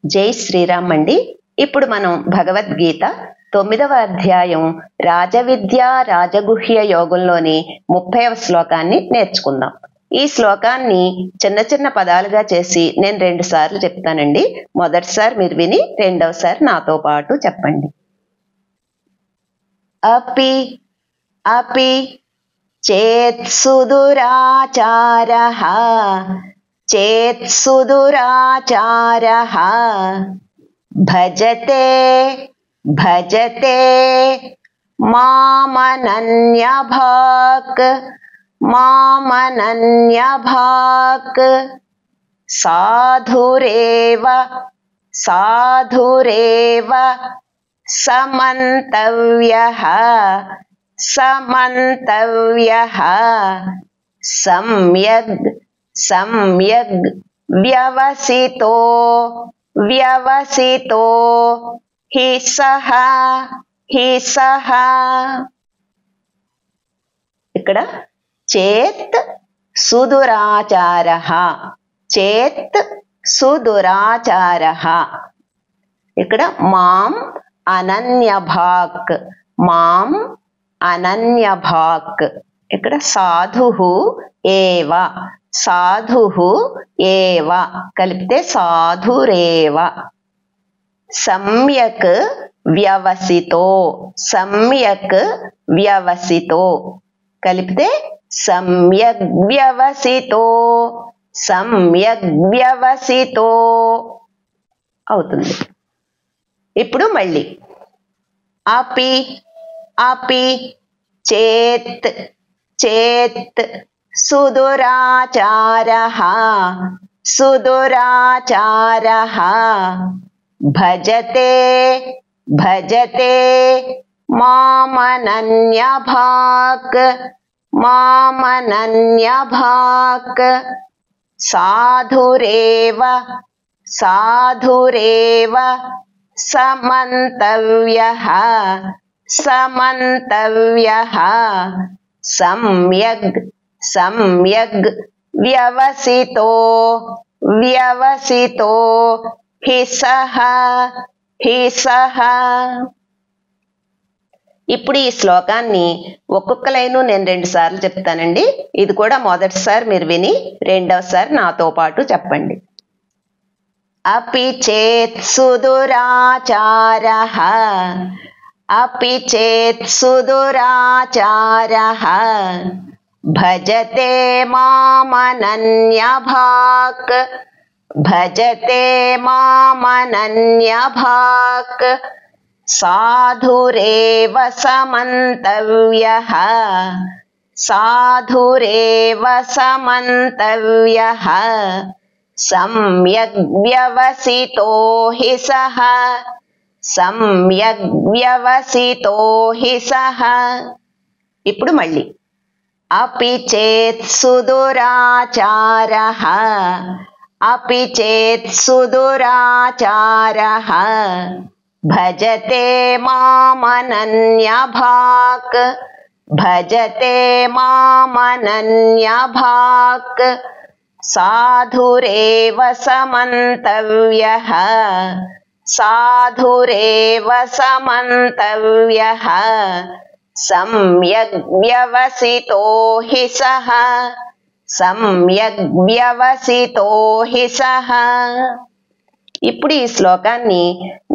జై శ్రీరామ్ అండి. ఇప్పుడు మనం భగవద్గీత 9వ అధ్యాయం రాజవిద్య రాజగుహ్య యోగంలోని 30వ శ్లోకాన్ని నేర్చుకుందాం. ఈ శ్లోకాన్ని చిన్న చిన్న పదాలుగా చేసి నేను 2 సార్లు చెప్తానండి. మొదటిసారి మీరు విని రెండవసారి నాతో పాటు చెప్పండి. అపి అపి చేత్సుదురాచారః చేత్సుదురాచారః భజతే భజతే మామనన్యభాక్ మామనన్యభాక్ సాధురేవ సాధురేవ సమంతవ్యః సమంతవ్యః సమ్యగ్ సమ్యగ్ వ్యవసితో వ్యవసితో హి సహ హి సహ. ఇక్కడ చేత్ సుదురాచారః చేత్ సుదురాచారః. ఇక్కడ మాం అనన్యభాక్ మాం అనన్యభాక్. ఇక్కడ సాధుః ఏవ సాధుః ఏవ కలిపితే సాధురేవ. సమ్యక్ వ్యవసితో సమ్యక్ వ్యవసితో కలిపితే సమ్యగ్ వ్యవసితో సమ్యగ్ వ్యవసితో అవుతుంది. ఇప్పుడు మళ్ళీ అపి అపి చేత్ చేత్ సుదురాచారః సుదురాచారః భజతే భజతే మామనన్యభాక్ మామనన్యభాక్ సాధురేవ సాధురేవ సమంతవ్యః సమంతవ్యః సమ్యగ్ సమ్యగ్ వ్యవసితో వ్యవసితో హి సహ హి సహ. ఇప్పుడు ఈ శ్లోకాన్ని ఒక్కొక్క లైను నేను 2 సార్లు చెప్తానండి. ఇది కూడా మొదటిసారి మీరు విని రెండవసారి నాతో పాటు చెప్పండి. అపి చేత్ సుదురాచారః అపి చేత్ సుదురాచారః భజతే మామనన్యభాక్ భజతే మామనన్యభాక్ సాధురేవ సమంతవ్యః సాధురేవ సమంతవ్యః సమ్యగ్ వ్యవసితో హి సహ సమ్యగ్ వ్యవసితో హి సహ. ఇప్పుడు మళ్ళీ అపి చేత్ సుదురాచారః అపి చేత్ సుదురాచారః భజతే మామనన్యభాక్ భజతే మామనన్యభాక్ సాధురేవ సమంతవ్యః సాధురేవ సమంతవ్యః సమ్యగ్ వ్యవసితో హి సహ సమ్యగ్ వ్యవసితో హి సహ. ఇప్పుడు ఈ శ్లోకాన్ని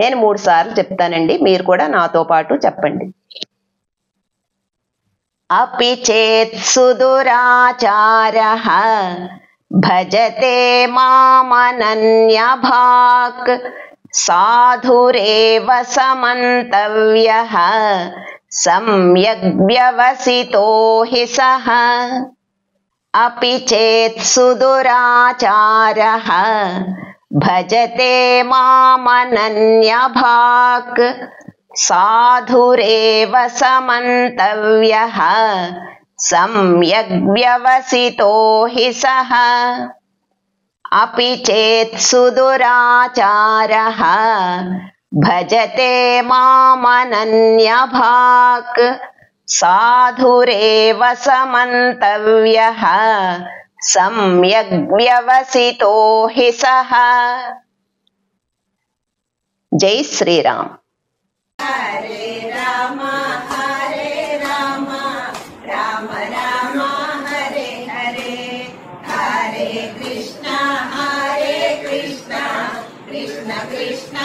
నేను 3 సార్లు చెప్తానండి. మీరు కూడా నాతో పాటు చెప్పండి. అపి చేత్ సుదురాచారః భజతే మామనన్యభాక్ సాధురేవ సమంతవ్యః సమ్యగ్ వ్యవసితో హి సహ. అపి చేత్ సుదురాచారః భజతే మామనన్యభాక్ సాధురేవ సమంతవ్యః సమ్యగ్ వ్యవసితో హి సహ. అపి చేత్ సుదురాచారః భజతే మామనన్యభాక్ సాధురేవ సమంతవ్యః సమ్యగ్ వ్యవసితో హి సహ. జై శ్రీరామ్. హరే రామ రామ రామ హరే హరే, హరే కృష్ణ కృష్ణ కృష్ణ కృష్ణ